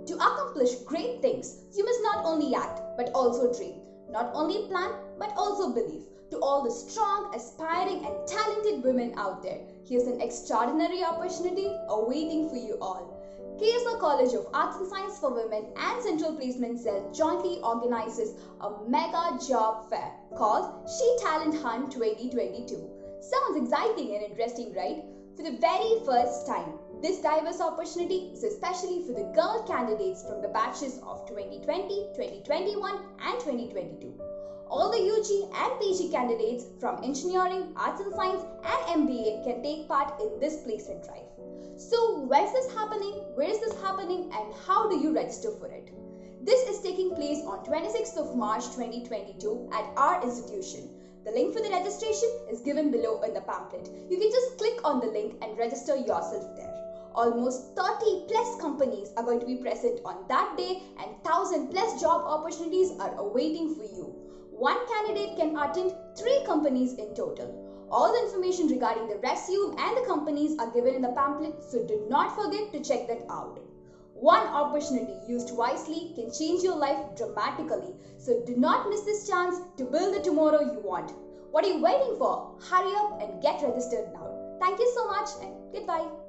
To accomplish great things, you must not only act but also dream. Not only plan but also believe. To all the strong, aspiring and talented women out there, here's an extraordinary opportunity awaiting for you all. KSR College of Arts and Science for Women and Central Placement Cell jointly organizes a mega job fair called She Talent Hunt 2022. Sounds exciting and interesting, right? For the very first time, this diverse opportunity is especially for the girl candidates from the batches of 2020, 2021 and 2022. All the UG and PG candidates from Engineering, Arts and Science and MBA can take part in this placement drive. So where's this happening, where is this happening and how do you register for it? This is taking place on 26th of March 2022 at our institution. The link for the registration is given below in the pamphlet. You can just click on the link and register yourself there. Almost 30 plus companies are going to be present on that day and 1000 plus job opportunities are awaiting for you. One candidate can attend 3 companies in total. All the information regarding the resume and the companies are given in the pamphlet, so do not forget to check that out. One opportunity used wisely can change your life dramatically, so do not miss this chance to build the tomorrow you want. What are you waiting for? Hurry up and get registered now. Thank you so much and goodbye.